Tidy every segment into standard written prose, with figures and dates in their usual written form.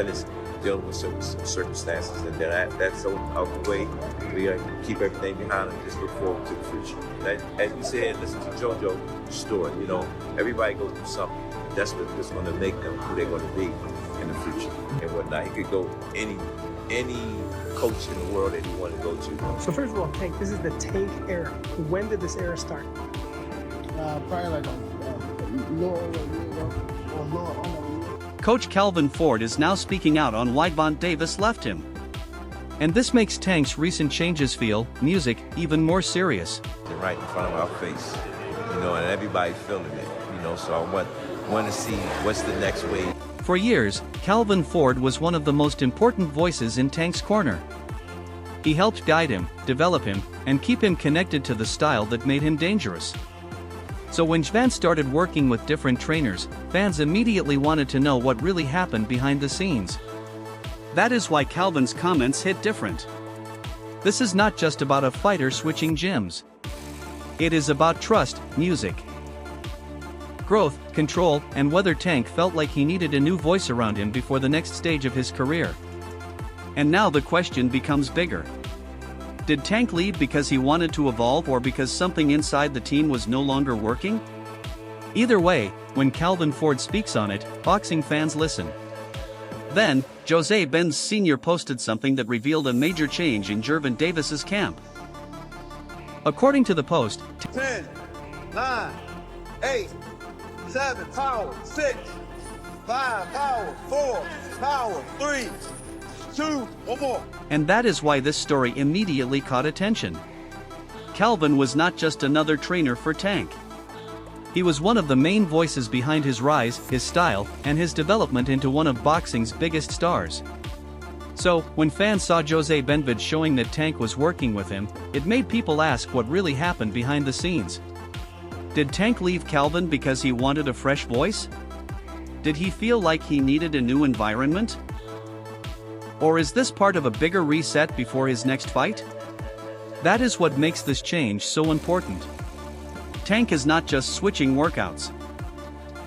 finished dealing with certain circumstances, and then that's out the way. We keep everything behind and just look forward to the future. And as you said, listen to JoJo's story. You know, everybody goes through something. That's what's going to make them who they're going to be in the future and whatnot. He could go any coach in the world that he wanted to go to. So first of all, Tank, this is the Tank era. When did this era start? Probably like a little ago, or lower. Coach Calvin Ford is now speaking out on why Gervonta Davis left him. And this makes Tank's recent changes feel, music, even more serious. Right in front of our face, you know, and everybody's feeling it, you know, so I want to see what's the next wave. For years, Calvin Ford was one of the most important voices in Tank's corner. He helped guide him, develop him, and keep him connected to the style that made him dangerous. So when Gervonta started working with different trainers, fans immediately wanted to know what really happened behind the scenes. That is why Calvin's comments hit different. This is not just about a fighter switching gyms. It is about trust, music, growth, control, and whether Tank felt like he needed a new voice around him before the next stage of his career. And now the question becomes bigger. Did Tank leave because he wanted to evolve or because something inside the team was no longer working? Either way, when Calvin Ford speaks on it, boxing fans listen. Then, Jose Benz Sr. posted something that revealed a major change in Gervonta Davis's camp. According to the post, 10, 9, 8, 7, power, 6, 5, power, 4, power, 3, 2, one more. And that is why this story immediately caught attention. Calvin was not just another trainer for Tank. He was one of the main voices behind his rise, his style, and his development into one of boxing's biggest stars. So, when fans saw Jose Benvid showing that Tank was working with him, it made people ask what really happened behind the scenes. Did Tank leave Calvin because he wanted a fresh voice? Did he feel like he needed a new environment? Or is this part of a bigger reset before his next fight? That is what makes this change so important. Tank is not just switching workouts.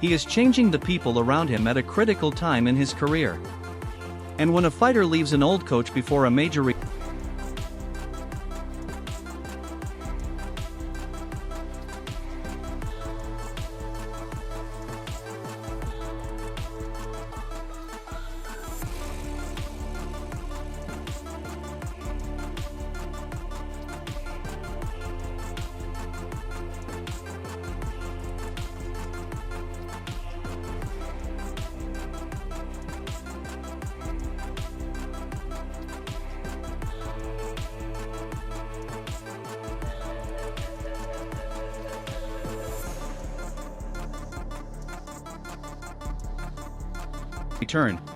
He is changing the people around him at a critical time in his career. And when a fighter leaves an old coach before a major return,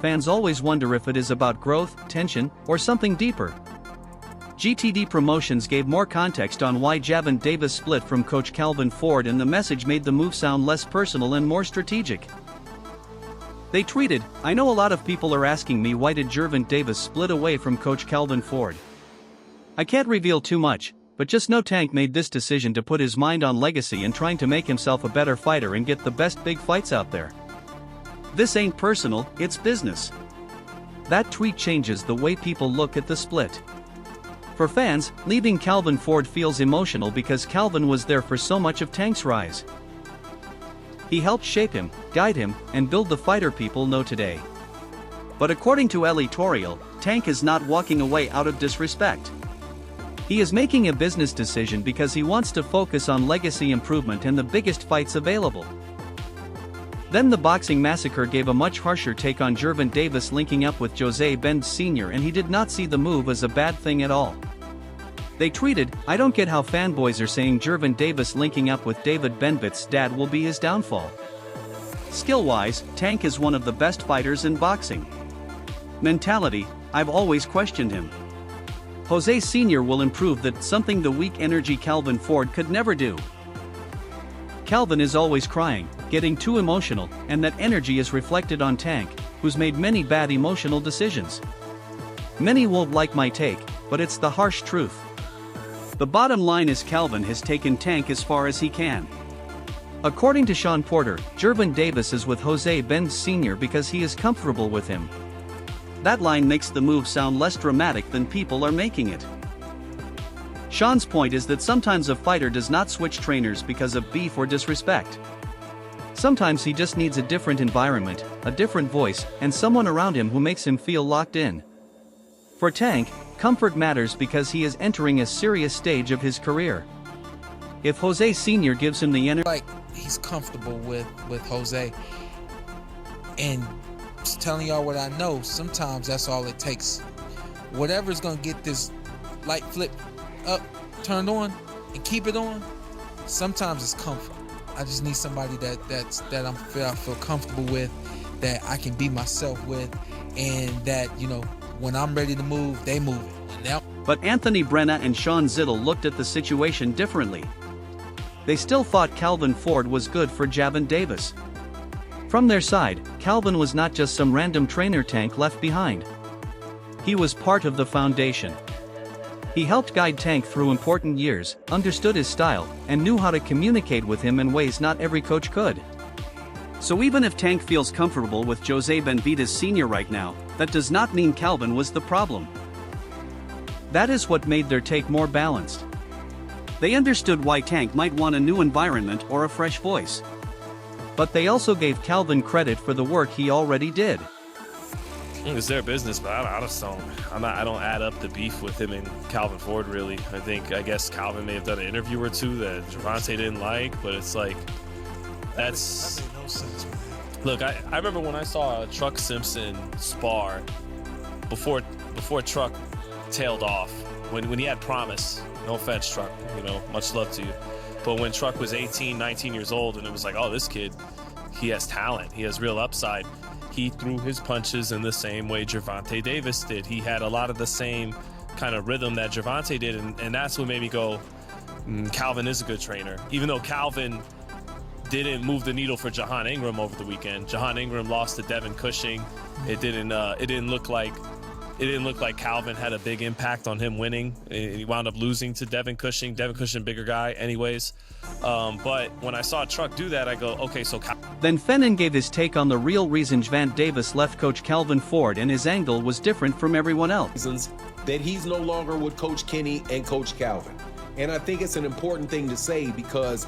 fans always wonder if it is about growth, tension, or something deeper. GTD Promotions gave more context on why Gervonta Davis split from coach Calvin Ford, and the message made the move sound less personal and more strategic. They tweeted, "I know a lot of people are asking me why did Gervonta Davis split away from coach Calvin Ford. I can't reveal too much, but just know Tank made this decision to put his mind on legacy and trying to make himself a better fighter and get the best big fights out there. This ain't personal, it's business." That tweet changes the way people look at the split. For fans, leaving Calvin Ford feels emotional because Calvin was there for so much of Tank's rise. He helped shape him, guide him, and build the fighter people know today. But according to Editorial, Tank is not walking away out of disrespect. He is making a business decision because he wants to focus on legacy improvement and the biggest fights available. Then the Boxing Massacre gave a much harsher take on Gervonta Davis linking up with Jose Benz Sr., and he did not see the move as a bad thing at all. They tweeted, "I don't get how fanboys are saying Gervonta Davis linking up with David Benvit's dad will be his downfall. Skill-wise, Tank is one of the best fighters in boxing. Mentality, I've always questioned him. Jose Sr. will improve that, something the weak energy Calvin Ford could never do. Calvin is always crying, getting too emotional, and that energy is reflected on Tank, who's made many bad emotional decisions. Many won't like my take, but it's the harsh truth. The bottom line is Calvin has taken Tank as far as he can. According to Sean Porter, Gervonta Davis is with Jose Benz Sr. because he is comfortable with him. that line makes the move sound less dramatic than people are making it. Sean's point is that sometimes a fighter does not switch trainers because of beef or disrespect. Sometimes he just needs a different environment, a different voice, and someone around him who makes him feel locked in. For Tank, comfort matters because he is entering a serious stage of his career. If Jose Sr. gives him the energy, like he's comfortable with Jose, and just telling y'all what I know, sometimes that's all it takes. Whatever's gonna get this light flip up, turned on, and keep it on, sometimes it's comfort. I just need somebody that I feel comfortable with, that I can be myself with, and that, you know, when I'm ready to move, they move it. But Anthony Brenna and Sean Zittel looked at the situation differently. They still thought Calvin Ford was good for Gervonta Davis. From their side, Calvin was not just some random trainer Tank left behind. He was part of the foundation. He helped guide Tank through important years, understood his style, and knew how to communicate with him in ways not every coach could. So even if Tank feels comfortable with Jose Benavidez Sr. right now, that does not mean Calvin was the problem. That is what made their take more balanced. They understood why Tank might want a new environment or a fresh voice. But they also gave Calvin credit for the work he already did. It's their business, but I don't add up the beef with him and Calvin Ford, really. I guess Calvin may have done an interview or two that Gervonta didn't like, but it's like, that's That made no sense, man. Look, I remember when I saw Truck Simpson spar before Truck tailed off, when he had promise. No offense, Truck, you know, much love to you. But when Truck was 18, 19 years old, and it was like, oh, this kid, he has talent, he has real upside. He threw his punches in the same way Gervonta Davis did. He had a lot of the same kind of rhythm that Gervonta did, and that's what made me go, Calvin is a good trainer. Even though Calvin didn't move the needle for Jahan Ingram over the weekend. Jahan Ingram lost to Devin Cushing. It didn't look like Calvin had a big impact on him winning. He wound up losing to Devin Cushing. Devin Cushing, bigger guy anyways. But when I saw Truck do that, I go, okay, so Then Fennon gave his take on the real reason Gervonta Davis left coach Calvin Ford, and his angle was different from everyone else. Reasons that he's no longer with Coach Kenny and Coach Calvin. And I think it's an important thing to say because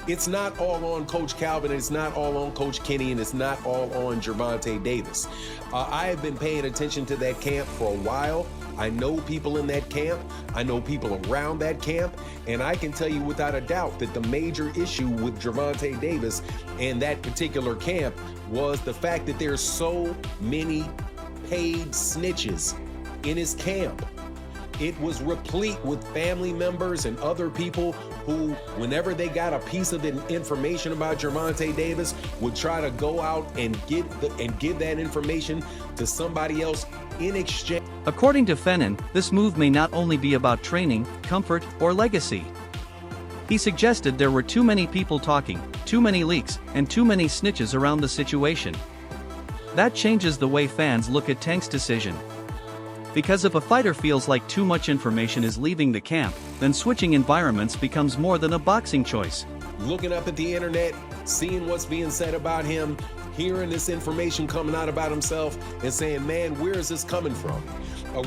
it's not all on Coach Calvin, it's not all on Coach Kenny, and it's not all on Gervonta Davis. I have been paying attention to that camp for a while. I know people in that camp. I know people around that camp. And I can tell you without a doubt that the major issue with Gervonta Davis and that particular camp was the fact that there's so many paid snitches in his camp. It was replete with family members and other people who, whenever they got a piece of the information about Gervonta Davis, would try to go out and give that information to somebody else in exchange. According to Fennon, this move may not only be about training, comfort, or legacy. He suggested there were too many people talking, too many leaks, and too many snitches around the situation. That changes the way fans look at Tank's decision. Because if a fighter feels like too much information is leaving the camp, then switching environments becomes more than a boxing choice. Looking up at the internet, seeing what's being said about him, hearing this information coming out about himself, and saying, man, where is this coming from?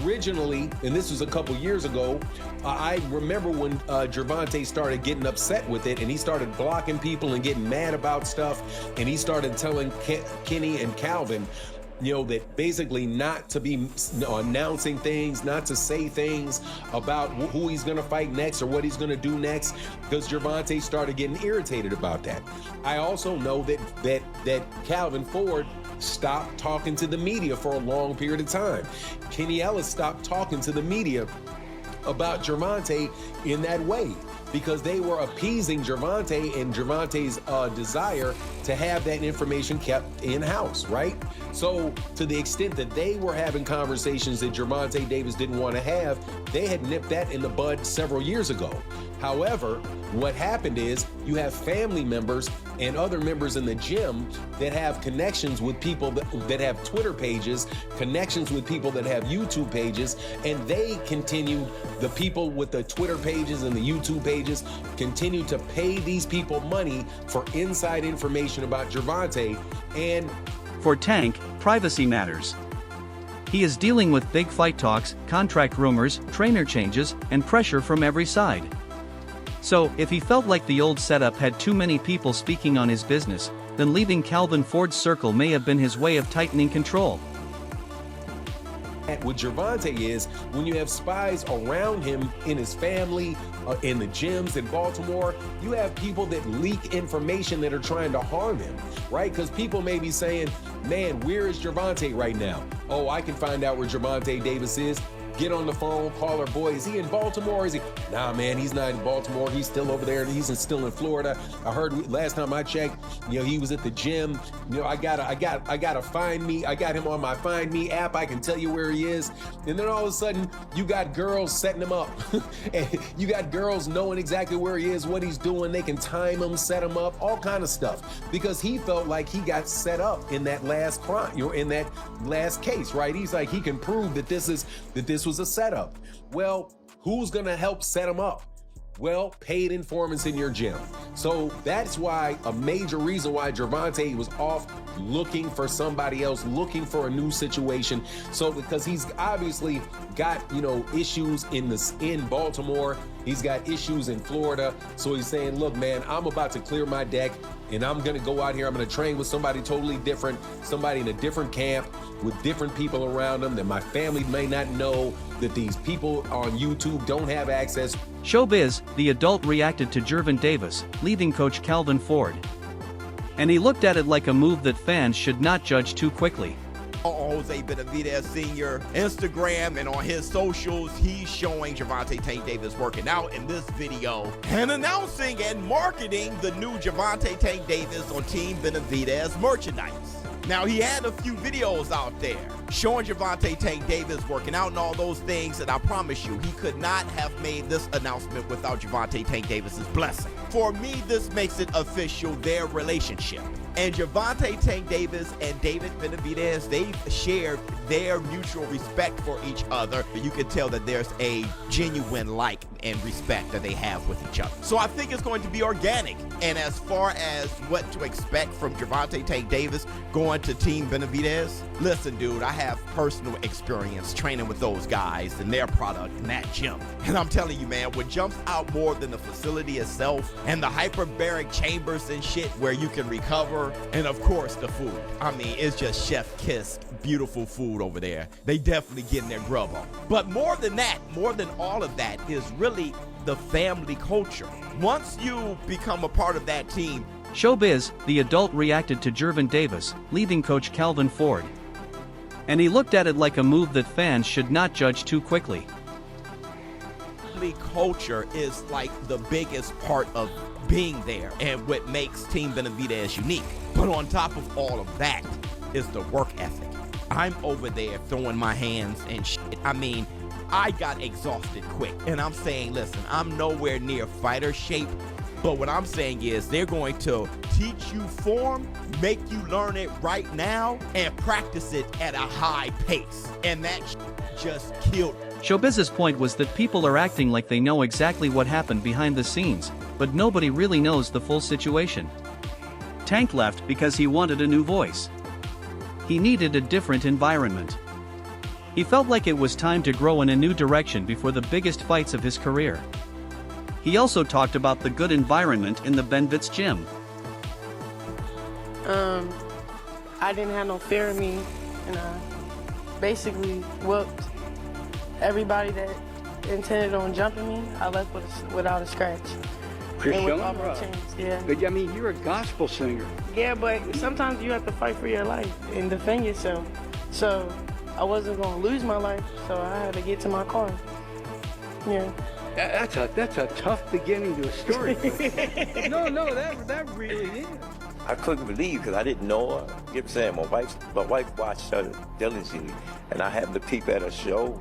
Originally, and this was a couple years ago, I remember when Gervonta started getting upset with it, and he started blocking people and getting mad about stuff, and he started telling Kenny and Calvin, you know, that basically not to be announcing things, not to say things about who he's going to fight next or what he's going to do next, because Gervonta started getting irritated about that. I also know that Calvin Ford stopped talking to the media for a long period of time. Kenny Ellis stopped talking to the media about Gervonta in that way, because they were appeasing Gervonta and Gervonta's desire to have that information kept in-house, right? So to the extent that they were having conversations that Gervonta Davis didn't want to have, they had nipped that in the bud several years ago. However, what happened is you have family members and other members in the gym that have connections with people that have Twitter pages, connections with people that have YouTube pages, and they continue, the people with the Twitter pages and the YouTube pages continue to pay these people money for inside information about Gervonta. And for Tank, privacy matters. He is dealing with big fight talks, contract rumors, trainer changes, and pressure from every side. So, if he felt like the old setup had too many people speaking on his business, then leaving Calvin Ford's circle may have been his way of tightening control. With Gervonta is when you have spies around him in his family, in the gyms in Baltimore, you have people that leak information that are trying to harm him, right? Because people may be saying, man, where is Gervonta right now? Oh, I can find out where Gervonta Davis is. Get on the phone, call her, boy, is he in Baltimore? Is he? Nah, man, he's not in Baltimore. He's still over there. Still in Florida. I heard last time I checked, he was at the gym. I gotta find me. I got him on my Find Me app. I can tell you where he is. And then all of a sudden, you got girls setting him up. And you got girls knowing exactly where he is, what he's doing. They can time him, set him up, all kind of stuff. Because he felt like he got set up in that last crime, in that last case, right? He's like, he can prove that this was a setup. Well, who's gonna help set him up? Well, paid informants in your gym. So that's why a major reason why Gervonta was off looking for somebody else, looking for a new situation. So because he's obviously got, issues in Baltimore, he's got issues in Florida. So he's saying, look, man, I'm about to clear my deck and I'm gonna go out here. I'm gonna train with somebody totally different, somebody in a different camp with different people around them that my family may not know, that these people on YouTube don't have access. Showbiz, the adult reacted to Gervonta Davis, leaving coach Calvin Ford. And he looked at it like a move that fans should not judge too quickly. Jose Benavidez Sr. Instagram and on his socials, he's showing Gervonta Tank Davis working out in this video and announcing and marketing the new Gervonta Tank Davis on Team Benavidez merchandise. Now, he had a few videos out there showing Gervonta Tank Davis working out and all those things, and I promise you, he could not have made this announcement without Gervonta Tank Davis's blessing. For me, this makes it official, their relationship. And Gervonta Tank Davis and David Benavidez, they've shared their mutual respect for each other. You can tell that there's a genuine like and respect that they have with each other. So I think it's going to be organic. And as far as what to expect from Gervonta Tank Davis going to Team Benavidez, listen, dude, I have personal experience training with those guys and their product in that gym. And I'm telling you, man, what jumps out more than the facility itself and the hyperbaric chambers and shit where you can recover, and of course the food. I mean, it's just chef-kissed, beautiful food over there. They definitely getting their grub on. But more than that, more than all of that, is really the family culture. Once you become a part of that team. Showbiz, the adult reacted to Gervonta Davis, leaving coach Calvin Ford. And he looked at it like a move that fans should not judge too quickly. Family culture is like the biggest part of being there and what makes Team Benavidez unique. But on top of all of that is the work ethic. I'm over there throwing my hands and shit. I mean, I got exhausted quick. And I'm saying, listen, I'm nowhere near fighter shape. But what I'm saying is they're going to teach you form, make you learn it right now, and practice it at a high pace. And that just killed me. Showbiz's point was that people are acting like they know exactly what happened behind the scenes, but nobody really knows the full situation. Tank left because he wanted a new voice. He needed a different environment. He felt like it was time to grow in a new direction before the biggest fights of his career. He also talked about the good environment in the Benvitz gym. I didn't have no fear in me, and I basically whooped everybody that intended on jumping me. I left without a scratch. Yeah. But I mean, you're a gospel singer. Yeah, but sometimes you have to fight for your life and defend yourself. So I wasn't going to lose my life, so I had to get to my car. Yeah. That's a tough beginning to a story. No, that really is. I couldn't believe because I didn't know her. You know what I'm saying? My wife watched her diligently, and I happened to peep at her show,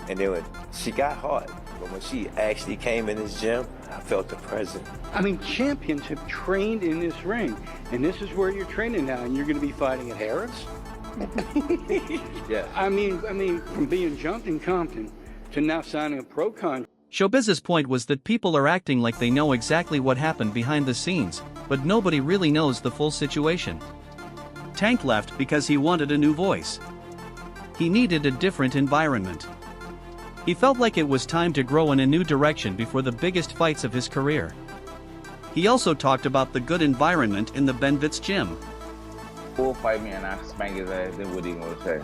and then when she got hot. But when she actually came in this gym, I felt the presence. I mean, champions have trained in this ring, and this is where you're training now, and you're going to be fighting at Harris? Yeah. I mean, from being jumped in Compton to now signing a pro contract. Showbiz's point was that people are acting like they know exactly what happened behind the scenes, but nobody really knows the full situation. Tank left because he wanted a new voice. he needed a different environment. He felt like it was time to grow in a new direction before the biggest fights of his career. He also talked about the good environment in the Benvitz gym. Who'll fight me and I spank his ass, then what he gonna say?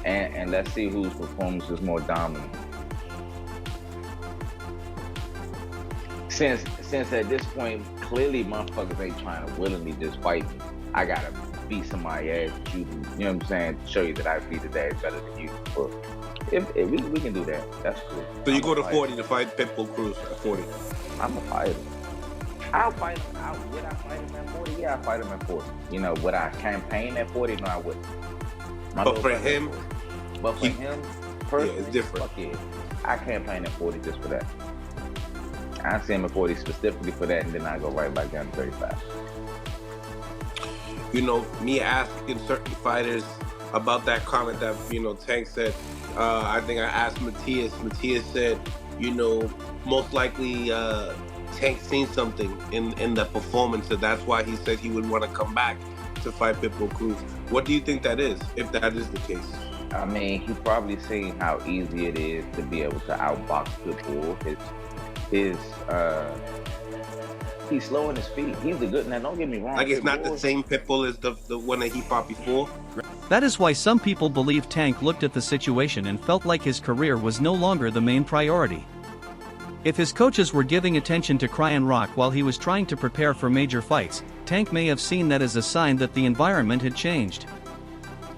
And let's see whose performance is more dominant. Since at this point, clearly motherfuckers ain't trying to willingly just fight me. I gotta beat somebody ass, you know what I'm saying, to show you that I beat his ass better than you. But if we can do that, that's cool. So you go to 40 to fight Pitbull Cruz at 40? I'm a fighter. I'll fight him. Would I fight him at 40? Yeah, I'll fight him at 40. You know, would I campaign at 40? No, I wouldn't. But for him, personally, yeah, it's different. Fuck yeah. I campaign at 40 just for that. I see him at 40 specifically for that, and then I go right back down to 35. You know, me asking certain fighters about that comment that, you know, Tank said, I think I asked Matias. Matias said, you know, most likely Tank seen something in the performance, so that's why he said he would want to come back to fight Pitbull Cruz. What do you think that is, if that is the case? I mean, he probably seen how easy it is to be able to outbox Pitbull. He's slow in his feet. He's a good, now don't get me wrong. Like it's not the same Pitbull as the one that he fought before? That is why some people believe Tank looked at the situation and felt like his career was no longer the main priority. If his coaches were giving attention to Cryan Rock while he was trying to prepare for major fights, Tank may have seen that as a sign that the environment had changed.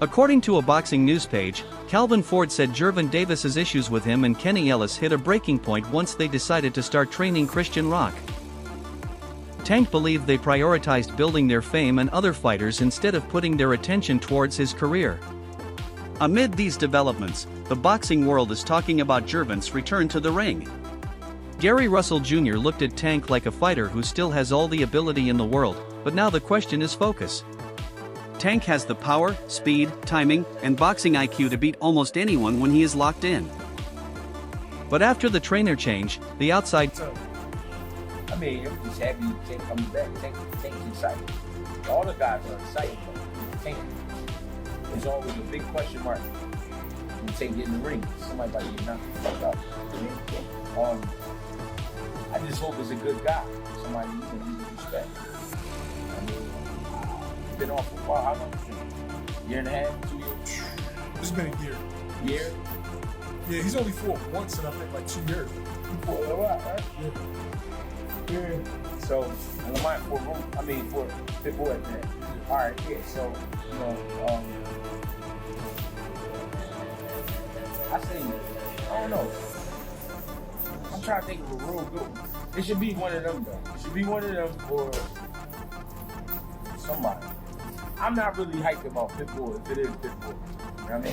According to a boxing news page, Calvin Ford said Gervonta Davis's issues with him and Kenny Ellis hit a breaking point once they decided to start training Christian Rock. Tank believed they prioritized building their fame and other fighters instead of putting their attention towards his career. Amid these developments, the boxing world is talking about Gervonta's return to the ring. Gary Russell Jr. looked at Tank like a fighter who still has all the ability in the world, but now the question is focus. Tank has the power, speed, timing, and boxing IQ to beat almost anyone when he is locked in. But after the trainer change, the outside... I mean, I'm just happy Tank coming back. Tank's excited. All the guys are excited, but Tank is always a big question mark when Tank get in the ring. Somebody like you knocked the fuck out. I just hope he's a good guy. Somebody you can respect. I mean, he's been off for a while. How long? Year and a half, 2 years? It's been a year. Year? Yeah, he's only fought once in I think like 2 years. He fought a lot, right? Yeah. So, and Lamont for Pitbull at that. All right, yeah. So, you know, I say, I don't know. I'm trying to think of a real good one. It should be one of them though. It should be one of them or somebody. I'm not really hyped about Pitbull if it is Pitbull. You know what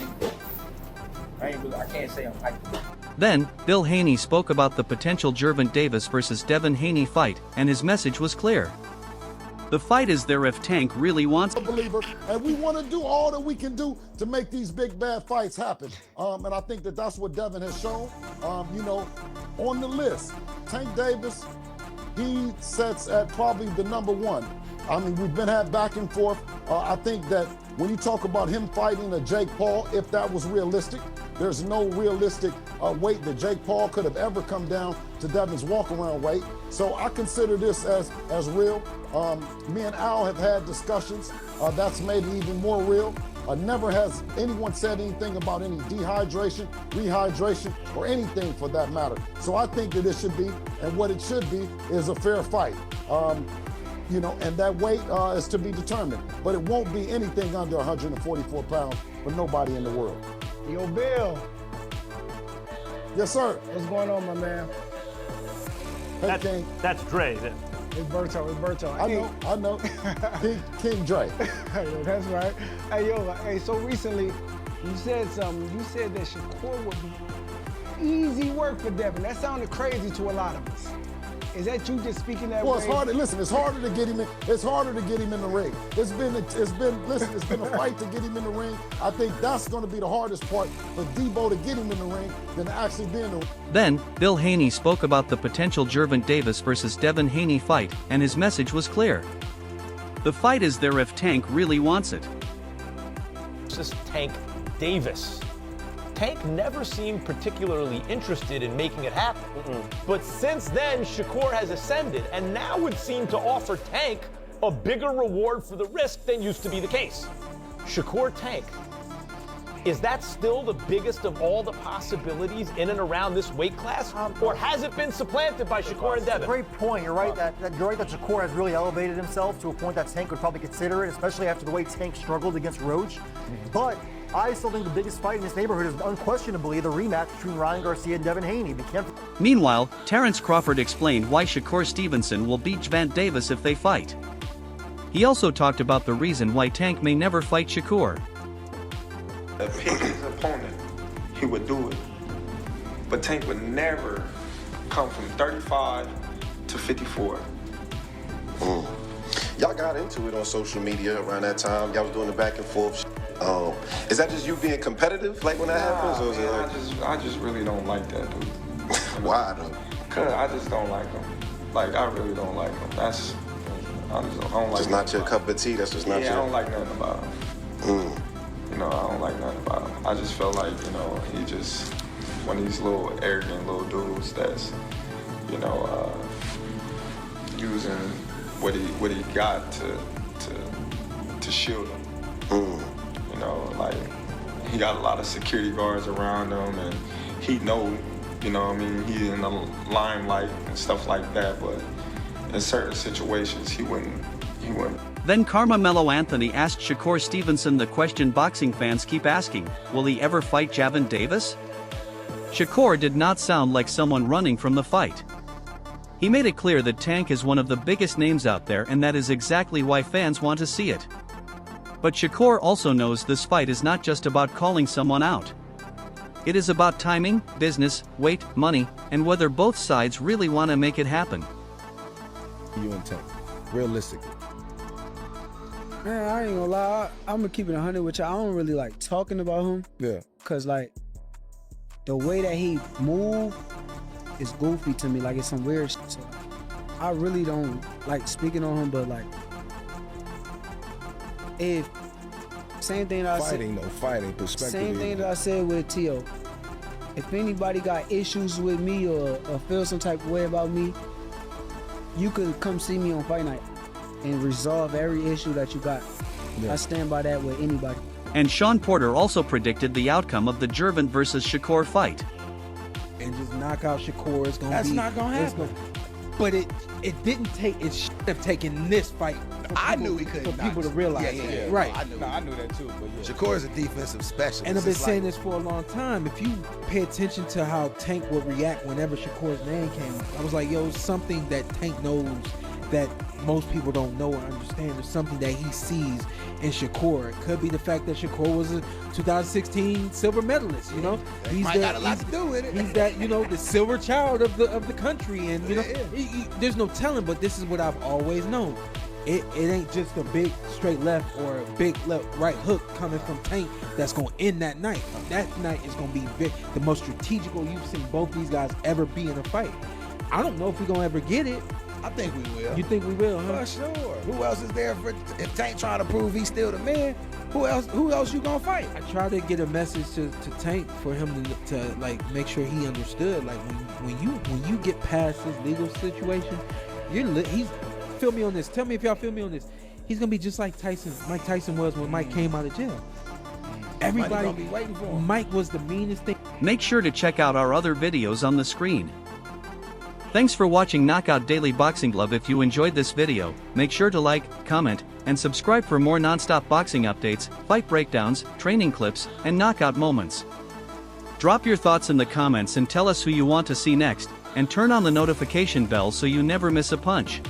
I mean? I can't say I'm hyped about it. Then, Bill Haney spoke about the potential Gervonta Davis versus Devin Haney fight, and his message was clear. The fight is there if Tank really wants a believer, and we want to do all that we can do to make these big bad fights happen. And I think that that's what Devin has shown. You know, on the list, Tank Davis, he sets at probably the number one. I mean, we've been had back and forth. I think that when you talk about him fighting a Jake Paul, if that was realistic, there's no realistic weight that Jake Paul could have ever come down to Devin's walk-around weight. So I consider this as real. Me and Al have had discussions that's made it even more real. Never has anyone said anything about any dehydration, rehydration, or anything for that matter. So I think that it should be, and what it should be, is a fair fight. You know, and that weight is to be determined. But it won't be anything under 144 pounds for nobody in the world. Yo, Bill. Yes, sir. What's going on, my man? Hey, King. That's Dre. It's Berto. I know. King Dre. Yeah, that's right. Hey, yo, so recently you said something. You said that Shakur would be easy work for Devin. That sounded crazy to a lot of us. Is that you just speaking that way? Well, it's harder. Listen, it's harder to get him in. It's harder to get him in the ring. It's been a fight to get him in the ring. I think that's going to be the hardest part for Debo to get him in the ring than to actually be in the ring. Then, Bill Haney spoke about the potential Gervonta Davis versus Devin Haney fight, and his message was clear. The fight is there if Tank really wants it. Versus Tank Davis. Tank never seemed particularly interested in making it happen. But since then, Shakur has ascended and now would seem to offer Tank a bigger reward for the risk than used to be the case. Shakur Tank. Is that still the biggest of all the possibilities in and around this weight class? Or has it been supplanted by Shakur and Devin? Great point. You're right that Shakur has really elevated himself to a point that Tank would probably consider it, especially after the way Tank struggled against Roach. But I still think the biggest fight in this neighborhood is unquestionably the rematch between Ryan Garcia and Devin Haney. Meanwhile, Terrence Crawford explained why Shakur Stevenson will beat Gervonta Davis if they fight. He also talked about the reason why Tank may never fight Shakur. Pick his opponent, he would do it. But Tank would never come from 35 to 54. Y'all got into it on social media around that time. Y'all was doing the back and forth. Is that just you being competitive, like when that happens, or is it like... I just really don't like that dude. Why though? Cause I just don't like him. Like I really don't like him. I don't like. Just not your cup of tea. That's just not your. Yeah, I don't like nothing about him. You know, I don't like nothing about him. I just felt like, you know, he just one of these little arrogant little dudes that's, you know, using what he got to shield him. You know, like he got a lot of security guards around him, and he know, you know what I mean, he's in the limelight and stuff like that, but in certain situations he wouldn't. Then Carmelo Anthony asked Shakur Stevenson the question boxing fans keep asking, will he ever fight Gervonta Davis? Shakur did not sound like someone running from the fight. He made it clear that Tank is one of the biggest names out there, and that is exactly why fans want to see it. But Shakur also knows this fight is not just about calling someone out. It is about timing, business, weight, money, and whether both sides really want to make it happen. You and Tank, realistically. Man, I ain't gonna lie, I'm gonna keep it 100 with y'all. I don't really like talking about him. Yeah. Cause like, the way that he move is goofy to me, like it's some weird shit. So I really don't like speaking on him, but like, if, same thing that fighting perspective. Same thing that I said with T.O. If anybody got issues with me or feel some type of way about me, you could come see me on fight night and resolve every issue that you got. Yeah. I stand by that with anybody. And Sean Porter also predicted the outcome of the Gervonta versus Shakur fight. And just knock out Shakur is gonna That's be. not gonna happen. But it didn't take. It should have taken this fight. I knew he couldn't. For people to realize. Yeah. Right. I knew that too. But yeah. Shakur is a defensive specialist. And I've been saying this for a long time. If you pay attention to how Tank would react whenever Shakur's name came, I was like, yo, something that Tank knows that most people don't know or understand. There's something that he sees in Shakur. It could be the fact that Shakur was a 2016 silver medalist. You know, he's got a lot to do with it. He's that, you know, the silver child of the country, and you know, there's no telling. But this is what I've always known. It ain't just a big straight left or a big left right hook coming from Tank that's gonna end that night. That night is gonna be the most strategical you've seen both these guys ever be in a fight. I don't know if we're gonna ever get it. I think we will. You think we will, huh? For sure. Who else is there for if Tank trying to prove he's still the man? Who else you gonna fight? I tried to get a message to Tank for him to like make sure he understood. Like when you get past this legal situation, he's feel me on this. Tell me if y'all feel me on this. He's gonna be just like Mike Tyson was when Mike came out of jail. Everybody gonna be waiting for him. Mike was the meanest thing. Make sure to check out our other videos on the screen. Thanks for watching Knockout Daily Boxing Glove. If you enjoyed this video, make sure to like, comment, and subscribe for more non-stop boxing updates, fight breakdowns, training clips, and knockout moments. Drop your thoughts in the comments and tell us who you want to see next, and turn on the notification bell so you never miss a punch.